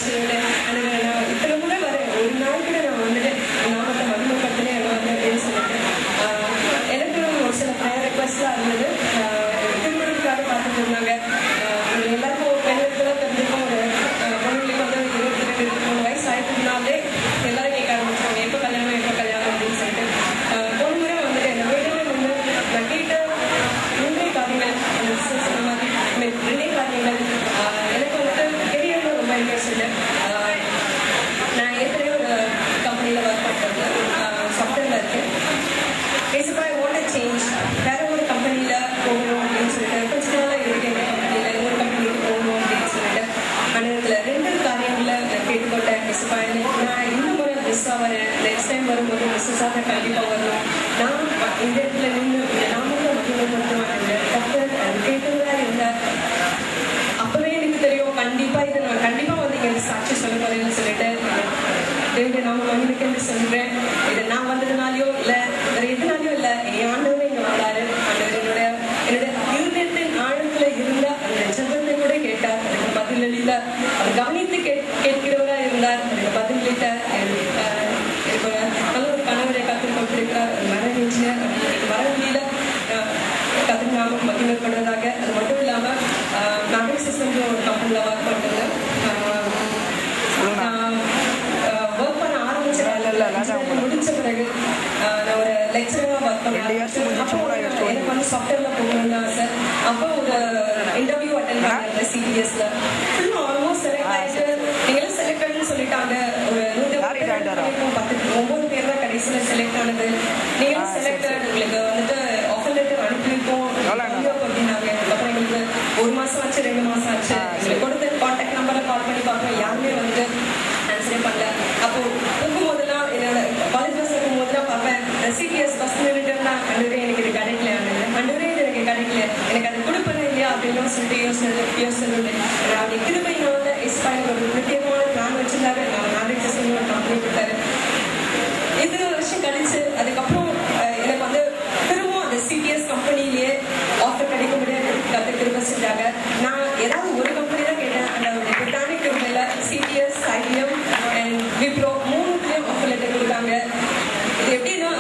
சொல்லுவேன். நான் இத்தனை முறை வரேன், ஒரு நாள் கூட நான் வந்துட்டு நாமத்தை மகிமைப்படுத்தினே வந்து அப்படின்னு சொல்லிட்டு எனக்கு ஒரு சில ப்ரேயர் ரெக்வஸ்ட்லாம் இருந்தது. திருமணத்துக்காக பார்த்துட்டு இருந்தாங்க. எல்லாருக்கும் பெண்களுக்குலாம் தெரிஞ்சிருக்கோம், ஒரு பொண்ணுங்களுக்கு வந்து 22-23 வயசு ஆயிட்டுனாலே எல்லாரும் கேட்க ஆரம்பிச்சிருவாங்க, எப்போ கல்யாணம் அப்படின்னு சொல்லிட்டு. போன முறை வந்துட்டு இந்த வீடுமே வந்து நான் கேட்ட 3 காரியங்கள் சொன்ன மாதிரி 2 காரியங்கள். எனக்கு வந்துட்டு கெரியர்ல ரொம்ப இன்ட்ரெஸ்ட் இல்லை. நான் ஏற்கனவே ஒரு கம்பெனியில் ஒர்க் பண்ணுறது சாஃப்ட்வேரில் இருக்கேன். பேசிக்காக ஐ வாண்ட் டு சேஞ்ச், வேற ஒரு கம்பெனியில் போகணும் அப்படின்னு சொல்லிட்டு கொஞ்ச நாளாக இருக்கேன். இந்த கம்பெனியில் இன்னொரு கம்பெனிக்கு போகணும் அப்படின்னு சொல்லிட்டு இதில் 2 காரியங்களை நான் கேட்டுக்கொண்டேன். பேசிக்காக நான் இந்த முறை மிஸ் ஆகிறேன், நெக்ஸ்ட் டைம் வரும்போது மிஸ்ஸஸாக கண்டிப்பாக வரணும். நான் இந்த இடத்துல நின்று நாமளும் மகிமைப்படுத்துவேன். டாக்டர் அது கேட்டுதான் இருந்தார். அப்பவே எனக்கு தெரியும் கண்டிப்பா இதை நான் கண்டிப்பா வந்து இங்க சாட்சி சொல்ல போறேன்னு சொல்லிட்டு தேவனுடைய நாம மகிமைக்கு சொல்றேன். இது நான் வந்ததுனாலயோ இல்ல வேற எதுனாலயோ இல்ல, என் ஆண்டவரே இங்க வந்தாரு. என்னுடைய இருதயத்தின் ஆழத்துல இருந்த அந்த ஜெபத்தை கூட கேட்டார், எனக்கு பதில் அளித்தார். அவர் கவனித்து கேட்கிறவரா இருந்தார், எனக்கு பதில் அளித்தார். நல்ல ஒரு கணவரை காத்து கொண்டிருக்கிறார், மரன் இன்ஜினியர். மரவழியில கத்திர நாமம் மகிமைப்படுவதாக. அது மட்டும் இல்லாம நாகரிக சிஸ்டம்ல ஒரு கம்பெனில ஒர்க் பண்றது. ஒர்க் பண்ண ஆரம்பிச்ச முடிச்ச பிறகு நான் ஒரு லெக்சரரா ஒர்க் பண்ணேன். எனக்கு வந்து சாஃப்ட்வேர்ல போகணும்னு ஆசை. அப்போ ஒரு இன்டர்வியூ அட்டென்ட் பண்ணேன் சிபிஎஸ்ல. ஆல்மோஸ்ட் செலக்ட் ஆயிட்டு நீங்களும் செலக்ட் ஆகின்னு சொல்லிட்டாங்க. ஒரு 9 பேர் தான் கடைசியில செலக்ட் ஆனது. நீங்களும் செலக்டட், உங்களுக்கு வந்துட்டு ஆஃபர் லெட்டர் அனுப்பியிருக்கோம் அப்படின்னாங்க. அதுக்கப்புறம் எங்களுக்கு 1 மாசம் ஆச்சு, 2 மாசம் ஆச்சு. எங்களுக்கு கொடுத்த கான்டாக்ட் நம்பரை கால் பண்ணி பார்ப்போம், யாருமே வந்து ஆன்சரே பண்ணல. அப்போ போகும்போதெல்லாம் என்னோட காலேஜ் பஸ்ல போகும்போதுலாம் பார்ப்பேன், சிபிஎஸ் பஸ் நின்றுட்டா அண்டவரே எனக்கு இது கிடைக்கல, அண்டவரே இது எனக்கு கிடைக்கல, எனக்கு அது கொடுப்பேன் இல்லையா அப்படின்னு சொல்லிட்டு யோசனை அப்படி கிருபையினால எஸ்பாயில் ஒரு முக்கியமான பிளான் வச்சிருந்தாரு. நான் நாகரிக சிஸ்டம் ஒரு கம்பெனி கொடுத்தாரு. இது வருஷம் கழிச்சு அதுக்கப்புறம் எனக்கு வந்து திரும்பவும் அந்த சிபிஎஸ் கம்பெனிலேயே ஆஃபர் கிடைக்க முடியாது. கற்று திரும்ப செஞ்சாங்க. நான் ஏதாவது ஒரு கம்பெனி தான் கேட்டேன். அந்த பிரிட்டானிக் கம்பெனியில சிபிஎஸ், ஐபிஎம் அண்ட் விப்ரோ 3த்துலேயும் ஆஃபர் லெட்டர் கொடுத்தாங்க. இது எப்படின்னா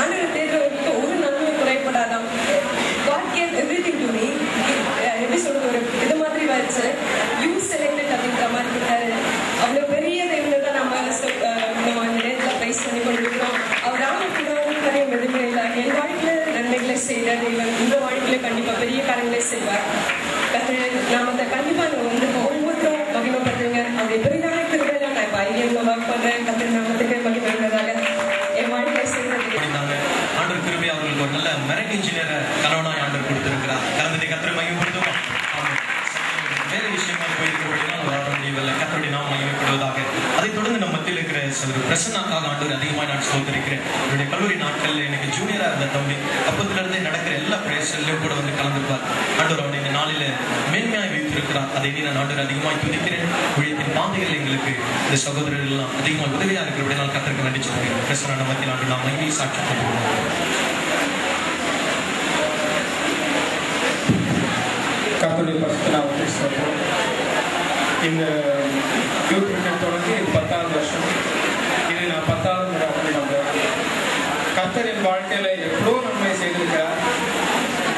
ஆண்டவர் தேர்வுக்கு ஒரு நன்மை குறைப்படாதான். God gave everything to me. எப்படி சொல்றது, ஒரு இது மாதிரி வச்சு யூ செலக்டட் அப்படின்ற மாதிரி கொடுத்தாரு. அவ்வளோ பெரிய தேவனை தான் நம்ம நேரத்தில் பிரைஸ் பண்ணி கொண்டிருக்கிறோம். அவர் ராமகிருஷ்ணன் எதுவுமே இல்லை. என் வாழ்க்கையில நன்மைகளை செய்கிற தேவன் இந்த வாழ்க்கையில கண்டிப்பா பெரிய காரியங்களை செய்வார். நாம அதை கண்டிப்பா நம்ம வந்து ஒவ்வொருத்தரும் மகிமைப்படுத்துங்க. அப்படி பெரிதான திருவிழா நான் இப்போ ஐடியா ஒர்க் பண்றேன். கத்திர நாமத்துக்கு மகிமைப்படுறதாக என் வாழ்க்கையை செய்வது. ஆண்டவர் கிருபை அவர்களுக்கு ஒரு நல்ல மெரைன் இன்ஜினியரை கணவனாய் ஆண்டவர் கொடுத்திருக்கிறார். கலந்து கத்திர மகிமைப்படுத்துவோம். வேற விஷயமா போயிருக்கிறபடினால் வர முடியவில்லை. கத்தருடைய நாம் மகிமைப்படுவதாக. அதைத் தொடர்ந்து நம்ம மத்தியில் இருக்கிற பிரசன்னாக்காக ஆண்டவர் அதிகமாக நான் சொல்லிருக்கிறேன். என்னுடைய கல்லூரி நாட்களில் எனக்கு ஜூனியரா இருந்த தம்பி அப்பத்திலிருந்தே நடக்கிற எல்லா பிரேசர்லையும் கூட வந்து கலந்துருப்பார். ஆண்டவர் அவனை இந்த நாளில மேன்மையாக வைத்திருக்கிறார். அதை நான் ஆண்டவர் அதிகமாக துதிக்கிறேன். ஊழியத்தின் பாதைகள் எங்களுக்கு இந்த சகோதரர்கள் எல்லாம் அதிகமாக உதவியா இருக்கிறபடினால் கத்தருக்கு நன்றி சொல்கிறேன். பிரசன்ன மத்தியில் ஆண்டு நாம் மகிமை சாட்சி கர்த்தருடைய பரிசுத்த நாமத்தை ஸ்தோத்திரம். இந்த யூத் கிரிக்கெட் தொடங்கி 10வது வருஷம். இது நான் 10வது முறை அப்படி நம்புறேன். கர்த்தர் என் வாழ்க்கையில எவ்வளோ நன்மை செய்திருக்கிறார்.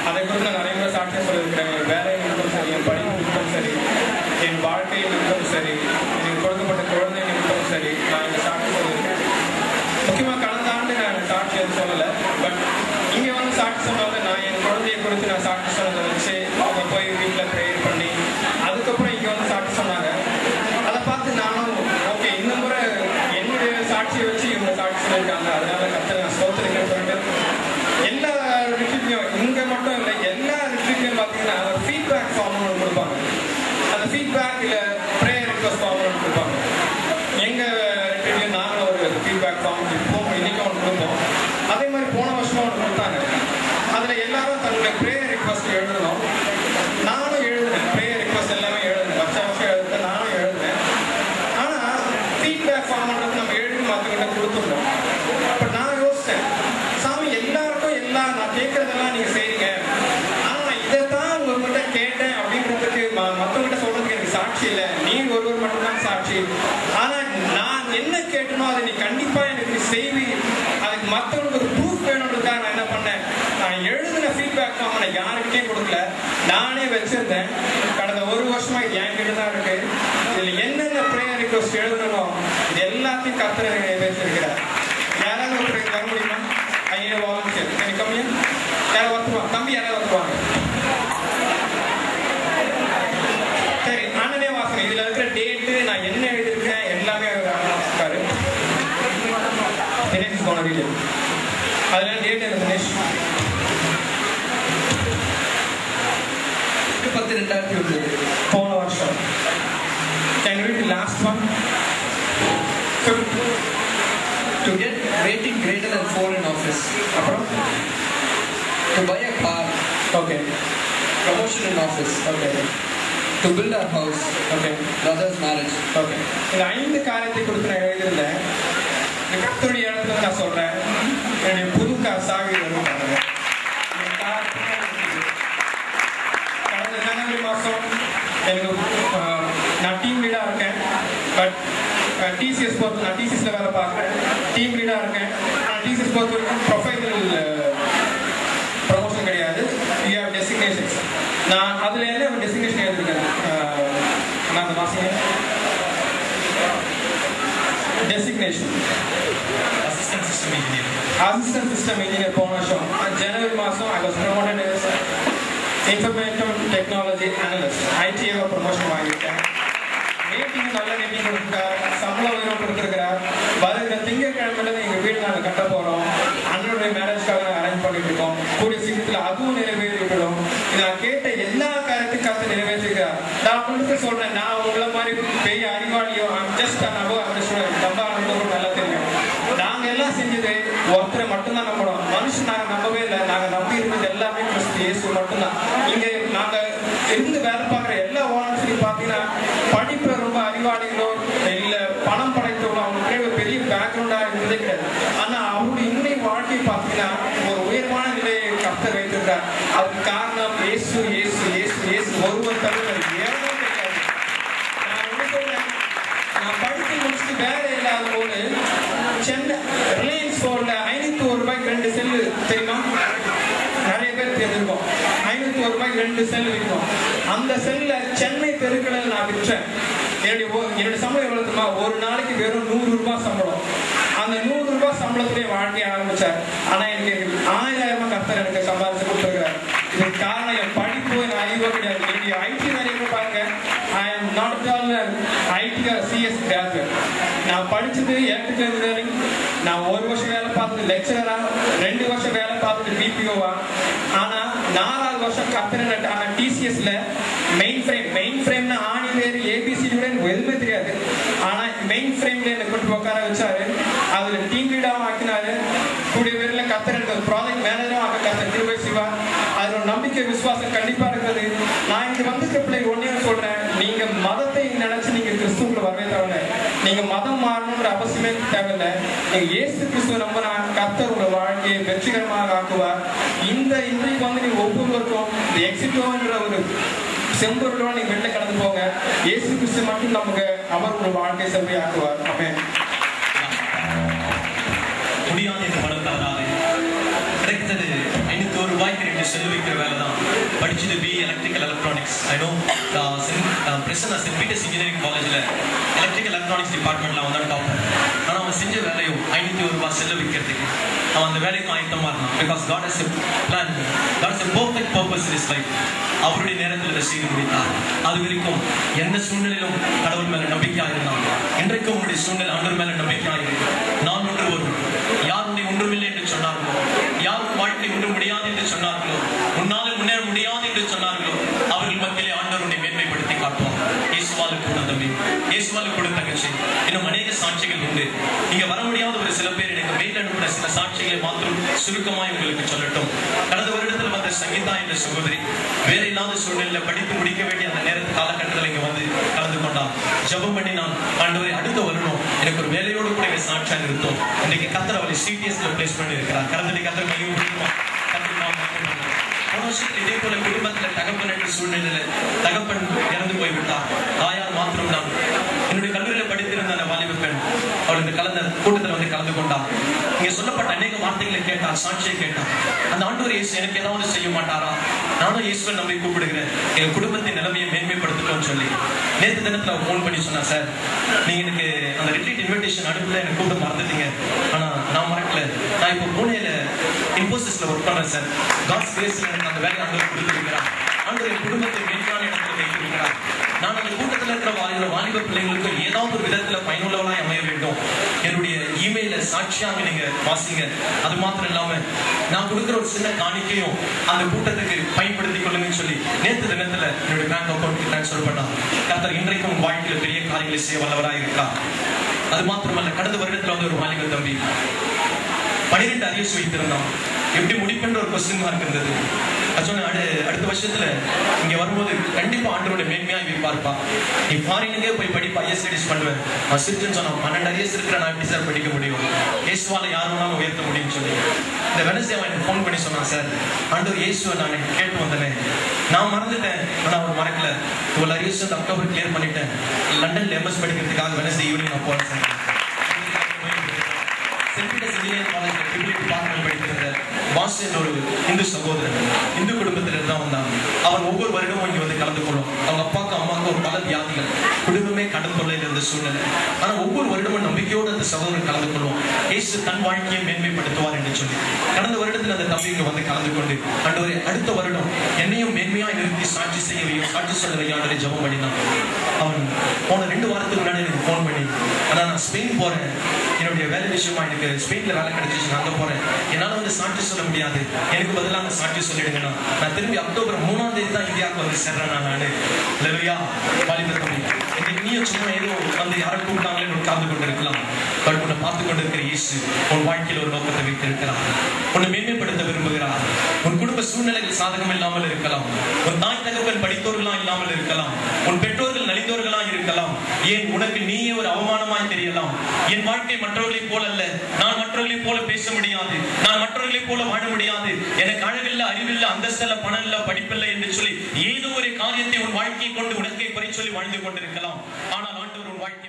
அதை குறித்து நான் நிறைய முறை சாட்சியம் சொல்லியிருக்கிறேன். என் வேலை நிமித்தம் சரி, என் படிப்பு நிமித்தம் சரி, என் வாழ்க்கை நிமித்தம் சரி, எனக்கு கொடுக்கப்பட்ட குழந்தை நிமித்தம் சரி, நான் இந்த சாட்சி சொல்லியிருக்கேன். முக்கியமாக கடந்த ஆண்டு நான் சாட்சி எதுவும் சொல்லலை. பட் இங்கே வந்து சாட்சி சொன்னாலும் நான் என் குழந்தையை குறித்து நான் சாட்சி சொன்னதை வச்சு அவங்க போய் வீட்டில் ப்ரேயர் பண்ணி அதுக்கப்புறம் இங்கே வந்து சாட்சி சொன்னாங்க. அதை பார்த்து நானும் ஓகே, இந்த முறை என்னுடைய சாட்சியை வச்சு இவங்க சாட்சி சொல்லியிருக்காங்க, அதனால கர்த்தரை நான் ஸ்தோத்திரிக்கிறேன்னு சொல்லிட்டு எல்லா ரிட்ரீட்லையும் இங்கே மட்டும் இல்லை, எல்லா ரிட்ரீட்லையும் பார்த்தீங்கன்னா ஒரு ஃபீட்பேக் ஃபார்ம் ஒன்று கொடுப்பாங்க. அந்த ஃபீட்பேக் இல்லை ப்ரேயர் ரிக்வஸ்ட் ஃபார்ம் ஒன்று கொடுப்பாங்க. எங்கள் ரிட்ரீட்லையும் நாங்களும் ஒரு ஃபீட்பேக் ஃபார்ம் இப்போது இன்றைக்கும் ஒன்று கொடுப்போம். அதே மாதிரி போன வருஷமாக ஒன்று கொடுத்தாங்க. அதில் எல்லாரும் தன்னுடைய ப்ரேயர் ரிக்வஸ்ட் எழுதணும். நானும் எழுதுனேன், ப்ரேயர் ரிக்வஸ்ட் எல்லாமே எழுதுனேன். வருஷம் எழுதுனேன், நானும் எழுதுனேன். ஆனால் ஃபீட்பேக் ஃபார்ம்ன்றது நம்ம எழுதி மற்றவங்கிட்ட கொடுத்துருந்தோம். அப்போ நான் யோசித்தேன், சாமி எல்லாருக்கும் நான் கேட்குறதெல்லாம் நீங்கள் செய்றீங்க, ஆனால் இதைத்தான் உங்கள்கிட்ட கேட்டேன் அப்படின்றதுக்கு மற்றவங்கிட்ட சொல்கிறதுக்கு எனக்கு சாட்சி இல்லை, நீங்கள் ஒருவர் மட்டும்தான் சாட்சி. செய்தி அதுக்கு மற்றவங்களுக்கு ஒரு ப்ரூஃப் வேணுன்றதுக்காக நான் என்ன பண்ணேன், நான் எழுதின ஃபீட்பேக் ஃபார்ம் நான் யாருக்கிட்டே கொடுக்கல, நானே வச்சிருந்தேன். கடந்த 1 வருஷமா என்கிட்ட தான் இருக்கு. இதில் என்னென்ன ப்ரேயர் ரிக்வெஸ்ட் எழுதணும் இது எல்லாத்தையும் கர்த்தர் நிறைவேற்றிருக்கிறார். யாராவது ஒருத்தர் வர முடியுமா? ஐயோ வாலண்டியர் கம்மியா யாராவது ஒருத்துவாங்க, கம்மி யாராவது ஒருத்துவாங்க. சரி, அண்ணனே வாசனை இதுல இருக்கிற டேட்டு நான் என்ன எழுதியிருக்கேன் எல்லாமே வாசிப்பாரு. தினேஷ் போன வீடியோ அதுல டேட் என்ன தினேஷ்? 10/2009 போன வருஷம். Can you read the last one? To get rating greater than 4 in office. அப்புறம் To buy a car. okay, Promotion in office. okay, To build our house. okay, Brother's marriage. okay. இந்த 5 காரியத்தை கொடுத்து நான் எழுதியிருந்தேன். இந்த கர்த்தருடைய இடத்துல நான் சொல்றேன், என்னுடைய புது சாவி வரும் பாருங்க. கடந்த ஜனவரி மாதம் எனக்கு நான் டீம் லீடாக இருக்கேன். பட் டிசிஎஸ் பொறுத்து நான் டிசிஎஸ்ல வேலை பார்க்குறேன், டீம் லீடாக இருக்கேன். ஆனால் டிசிஎஸ் பொறுத்த வரைக்கும் ப்ரொஃபைனல் ப்ரமோஷன் கிடையாது, யூ ஹேவ் டெசிக்னேஷன்ஸ். நான் அதில் என்ன டெசிக்னேஷன் எழுதிருக்கேன், நான் அந்த வாசிங்க டெசிக்னேஷன் அசிஸ்டன்ட் சிஸ்டம் இன்ஜினியர். போன வருஷம் ஜனவரி மாதம் I was promoted as information technology analyst, ITA promotion வாங்கியிருக்கேன். ரேட்டிங் நல்ல ரேட்டிங் கொடுத்துருக்கார், சம்பளம் உயர்வு கொடுத்துருக்கிறார். வருகிற திங்கட்கிழமையில எங்கள் வீடு நாங்கள் கட்ட போகிறோம். அண்ணனுடைய மேரேஜ்க்காக அரேஞ்ச் பண்ணிட்டு இருக்கோம். கூடிய சீக்கிரத்தில் அதுவும் நிறைவேறிவிடும். இது நான் கேட்ட எல்லா காரியத்தையும் கருத்து நிறைவேற்றிருக்கிறார். நான் உங்களுக்கு சொல்றேன், நான் உங்களை மாதிரி பெரிய அறிவாளியோ ஜஸ்ட் நம்ப அனுபவம் நல்லா தெரியும். நாங்கள் எல்லாம் செஞ்சது ஒருத்தரை மட்டும்தான் நம்பணும். மனுஷன் நாங்கள் நம்பவே இல்லை. நாங்கள் நம்பி இருந்தது எல்லாமே கிறிஸ்து இயேசு மட்டும்தான். இங்கே நாங்கள் இருந்து வேலை பார்க்குற எல்லா வாலண்டியரும் பார்த்தீங்கன்னா படிப்புல ரொம்ப அறிவாளிகளோ இல்லை பணம் படைத்தவங்களோ அவங்களுக்கு பெரிய பேக்ரவுண்டா இருந்ததே கிடையாது. ஆனா அவருடைய இன்னைய வாழ்க்கையை பார்த்தீங்கன்னா ஒரு உயர்வான நிலையை கர்த்தர் வைத்திருக்கிறார். அதுக்கு காரணம் இயேசு இயேசு இயேசு இயேசு ஒருவர் தவிர ஏறவே கிடையாது. நான் என்ன சொல்றேன், நான் படித்து முடிச்சுட்டு வேலை இல்லாத போது சென்னை ரிலையன்ஸ் போர்ல 501 ரூபாய்க்கு 2 செல்லு தெரியுமா? நிறைய பேர் தெரிஞ்சிருக்கோம். 501 ரூபாய்க்கு 2 செல் விற்கும். அந்த செல்ல சென்னை தெருக்கடல் நான் விற்றேன். என்னுடைய சம்பளம் எவ்வளவு தெரியுமா? ஒரு நாளைக்கு வெறும் 100 ரூபாய் சம்பளம். அந்த 100 ரூபாய் சம்பளத்துடைய வாழ்க்கையை ஆரம்பிச்சார். ஆனா எனக்கு 1000 கர்த்தர் எனக்கு சம்பாதிச்சு கொடுத்துருக்கிறார். இதுக்கு காரணம் என் படிப்பு, என் அறிவு கிடையாது. என்னுடைய ஐடி நிறைய பாருங்க, I am not all ID CS graduate. நான் படிச்சது எலக்ட்ரிக்கல் இன்ஜினியரிங். நான் 1 வருஷம் வேலை பார்த்துட்டு லெக்சரரா, 2 வருஷம் வேலை பார்த்துட்டு பிபிஓவா. ஆனா 4வது வருஷம் கர்த்தர் ஆனா டிசிஎஸ்ல மெயின் ஃப்ரேம்னா ஆணி வேறு ஏபிசிடி எதுவுமே தெரியாது. ஆனா மெயின் ஃப்ரேம்ல என்ன கொண்டு உட்கார வச்சாரு. அதுல டீம் லீடாவும் ஆக்கினாரு. கூடிய பேர்ல கர்த்தர் எனக்கு ஒரு ப்ராஜெக்ட் மேனேஜரும் ஆக்க கர்த்தர் திருவை சிவா. அதுல ஒரு நம்பிக்கை விசுவாசம் கண்டிப்பா இருக்குது. நான் இங்க வந்து பிள்ளை ஒன்னே சொல்றேன், நீங்க மதத்தை நினைச்சு நீங்க கிறிஸ்துவுக்குள்ள வரவே தேவையில்லை. நீங்க மதம் மாறணும்ன்ற அவசியமே தேவையில்லை. நீங்க இயேசு கிறிஸ்துவ நம்பினா கர்த்தர் உங்க வாழ்க்கையை வெற்றிகரமாக ஆக்குவார். இன்றைக்கு வந்து நீங்க ஒவ்வொருவருக்கும் இந்த எக்ஸிட்டோன்ற ஒரு செம்பொருளோட நீங்க வெளில கடந்து போங்க. இயேசு கிறிஸ்து மட்டும் நமக்கு அவர் உங்க வாழ்க்கை செல்வி ஆக்குவார். ஆமென். முடியாது என்று மனம் தவறாது. கிடைத்தது 501 ரூபாய்க்கு 2 செல் வைக்கிற வேலை தான். படிச்சது B electrical electronics. I know Prasanna saint Peter's engineering காலேஜில் எலக்ட்ரிக்கல் எலக்ட்ரானிக்ஸ் டிபார்ட்மெண்ட்ல அவன் டாப்பர். ஆனால் அவன் செஞ்ச வேலையும் 501 ரூபாய் செல்ல வைக்கிறதுக்கு அவன் அந்த வேலைக்கும் ஆயத்தமா இருந்தான். Because God has a plan, God has a perfect purpose in his life. அவருடைய நேரத்தில் இதை செய்து முடித்தார். அது வரைக்கும் எந்த சூழ்நிலையிலும் கடவுள் மேல நம்பிக்கையாக இருந்தான். இன்றைக்கும் உங்களுடைய சூழ்நிலை ஆண்டவர் மேல நம்பிக்கையாக இருக்கு. நான் ஒன்று வரும், யார் உன்னை ஒன்றுமில்லை என்று சொன்னார்களோ, யார் உன் வாழ்க்கை ஒன்றும் முடியாது என்று சொன்னார்களோ, உன்னால் முன்னேற முடியாது என்று சொன்னார்களோ, அவர்கள் மத்தியிலே ஆண்டவர் உன்னை மேன்மைப்படுத்தி காட்டுவார். இயேசுவாலுக்கு கூட தம்பி, இயேசுவாலுக்கு கூட தங்கச்சி, இன்னும் அநேக சாட்சிகள் உண்டு. இங்க வர முடியாத ஒரு சில பேர் எனக்கு மெயில் அனுப்பின சில சாட்சிகளை மாத்திரம் சுருக்கமாய் உங்களுக்கு சொல்லட்டும். கடந்த வருடத்தில் வந்த சங்கீதா என்ற சகோதரி வேற இல்லாத சூழ்நிலையில படித்து முடிக்க வேண்டிய அந்த நேரத்து காலகட்டத்தில் இங்க வந்து கலந்து கொண்டான். ஜெபம் பண்ணி நான் ஆண்டவரை அடுத்த வருடம் எனக்கு ஒரு வேலையோடு கூட எங்க சாட்சியா நிறுத்தோம். இன்னைக்கு கர்த்தர் அவளை சிடிஎஸ்ல பிளேஸ் பண்ணி இருக்கிறார். கடந்த கர்த்தர் மையம் இதே போல குடும்பத்துல தகப்பன் என்ற சூழ்நிலையில தகப்பன் இறந்து போய்விட்டார். தாயார் மாத்திரம் தான். என்னுடைய கல்லூரியில படித்திருந்த அந்த வாலிப பெண் அவள் இந்த கலந்த கூட்டத்தில் வந்து கலந்து கொண்டார். இங்க சொல்லப்பட்ட அநேக வார்த்தைகளை கேட்டார், சாட்சியை கேட்டார். அந்த ஆண்டவர் இயேசு எனக்கு ஏதாவது செய்ய மாட்டாரா? நானும் இயேசுவை நம்பி கூப்பிடுகிறேன், எங்க குடும்பத்தின் நிலைமையை மேன்மைப்படுத்திட்டோம்னு சொல்லி நேற்று தினத்துல அவர் ஃபோன் பண்ணி சொன்னா, சார் நீங்க எனக்கு அந்த ரிட்ரீட் இன்விடேஷன் அனுப்பல, எனக்கு கூப்பிட மறந்துட்டீங்க. ஆனா நான் மறக்கல, நான் இப்போ புனேல இன்போசிஸ்ல ஒர்க் பண்றேன் சார். காட்ஸ் கிரேஸ்ல எனக்கு அந்த வேலையை ஆண்டவர் கொடுத்திருக்கிறார். ஆண்டவர் என் குடும்பத்தை மேன்மையான இடத்துல வைத்திருக்கிறார். நான் அந்த கூட்டத்தில் இருக்கிற வாலிப பிள்ளைங்களுக்கு ஏதாவது ஒரு விதத்துல பயனுள்ளவளாய் அமைய வேண்டும். என்னுடைய இமெயில சாட்சியாக நீங்க வாசிங்க. அது மாத்திரம் இல்லாம நான் கொடுக்கிற ஒரு சின்ன காணிக்கையும் அந்த கூட்டத்துக்கு பயன்படுத்திக் கொள்ளுங்கன்னு சொல்லி நேற்று தினத்துல என்னுடைய பேங்க் அக்கௌண்ட்டுக்கு டிரான்ஸ்பர் பண்ணார். கர்த்தர் இன்றைக்கும் உன் வாழ்க்கையில பெரிய காரியங்களை செய்ய வல்லவராக இருக்கிறார். அது மாத்திரமல்ல, கடந்த வருடத்துல வந்து ஒரு வாலிப தம்பி 12 அரியர்ஸ் வைத்திருந்தான். எப்படி முடிப்புன்ற ஒரு கொஸ்டின் மார்க் இருந்தது. அடுத்த வருஷத்துல இங்க வரும்போது கண்டிப்பா ஆண்டவருடைய மேன்மையா இருப்பார்ப்பா, நீ ஃபாரினுக்கே போய் படிப்பா, ஐஎஸ் ஸ்டடிஸ் பண்ணுவேன். சொன்னா 12 அரியர்ஸ் இருக்கிற நான் எப்படி சார் படிக்க முடியும்? இயேசுவால யார் வேணாலும் உயர்த்த முடியும்னு சொல்லி இந்த வெனஸ்டே எனக்கு ஃபோன் பண்ணி சொன்னான், சார் ஆண்டவர் இயேசுவை நான் கேட்டு வந்தேன், நான் மறந்துட்டேன். ஆனா அவர் மறக்கல. 12 அரியர்ஸ் வந்து அக்டோபர் கிளியர் பண்ணிட்டேன். லண்டன்ல எம்எஸ் படிக்கிறதுக்காக வெனஸ்டே ஈவினிங் நான் போறேன் சார். இன்ஜினியரிங் காலேஜ்ல ட்ரிபிள் டிபார்ட்மெண்ட் படித்திருந்த வாசு என்ற ஒரு இந்து சகோதரன், இந்து குடும்பத்திலிருந்து தான் வந்தாங்க. அவர் ஒவ்வொரு வருடமும் இங்க வந்து கலந்து கொள்ளும். அவங்க அப்பாவுக்கு அம்மாவுக்கு ஒரு பல வியாதிகள், குடும்பமே கடன் தொல்லையில் இருந்த சூழ்நிலை. ஆனா ஒவ்வொரு வருடமும் நம்பிக்கையோடு அந்த சகோதரன் கலந்து கொள்வோம். இயேசு தன் வாழ்க்கையை மேன்மைப்படுத்துவார் என்று சொல்லி கடந்த வருடத்தில் அந்த தம்பி இங்க வந்து கலந்து கொண்டு ஆண்டவரே அடுத்த வருடம் என்னையும் மேன்மையாய் நிறுத்தி சாட்சி செய்ய வையும், சாட்சி சொல்ல வையாண்டரை ஜெபம் பண்ணினான். அவன் போன 2 வாரத்துக்கு முன்னாடி எனக்கு ஃபோன் பண்ணி, ஆனா நான் ஸ்பெயின் போறேன், என்னுடைய வேலை விஷயமா எனக்கு ஸ்பெயின்ல வேலை கிடைச்சிச்சு, நான் அங்க போறேன், என்னால வந்து சாட்சி சொல்ல முடியாது, எனக்கு பதிலாக சாட்சி சொல்லிடுங்கண்ணா. நான் திரும்பி அக்டோபர் 3ஆம் தேதி தான் இந்தியாவுக்கு வந்து சேர்றேன். நானு இல்லையா வாலிப தம்பி, எனக்கு நீயும் சும்மா ஏதோ வந்து யாரும் கூப்பிட்டாங்களே உட்கார்ந்து கொண்டு இருக்கலாம். பட் உன்னை பார்த்து கொண்டு இருக்கிற இயேசு உன் வாழ்க்கையில் ஒரு நோக்கத்தை வைத்திருக்கிறார். உன்னை மேன்மைப்படுத்த விரும்புகிறார். உன் குடும்ப சூழ்நிலைகள் சாதகம் இல்லாமல் இருக்கலாம், உன் தாய் தகவல் படித்தோர்களா இல்லாமல் இருக்கலாம், உன் பெற்றோர்கள் நலிந்தோர்களா இருக்கலாம், ஏன் உனக்கு நீயே ஒரு அவமானமாய் தெரியலாம். என் வாழ்க்கை மற்றவர்களைப் போல அல்ல, நான் மற்றவர்களைப் போல பேச முடியாது, நான் மற்றவர்களைப் போல வாழ முடியாது, எனக்கு அழகில்ல, அறிவில்ல, அந்தஸ்தில்ல, பணம் இல்ல, படிப்பில்லை என்று சொல்லி ஏதோ ஒரு காரியத்தை உன் வாழ்க்கையை கொண்டு உனக்கே குறை சொல்லி வாழ்ந்து கொண்டிருக்கலாம். ஆனால் ஆண்டவர் உன் வாழ்க்கை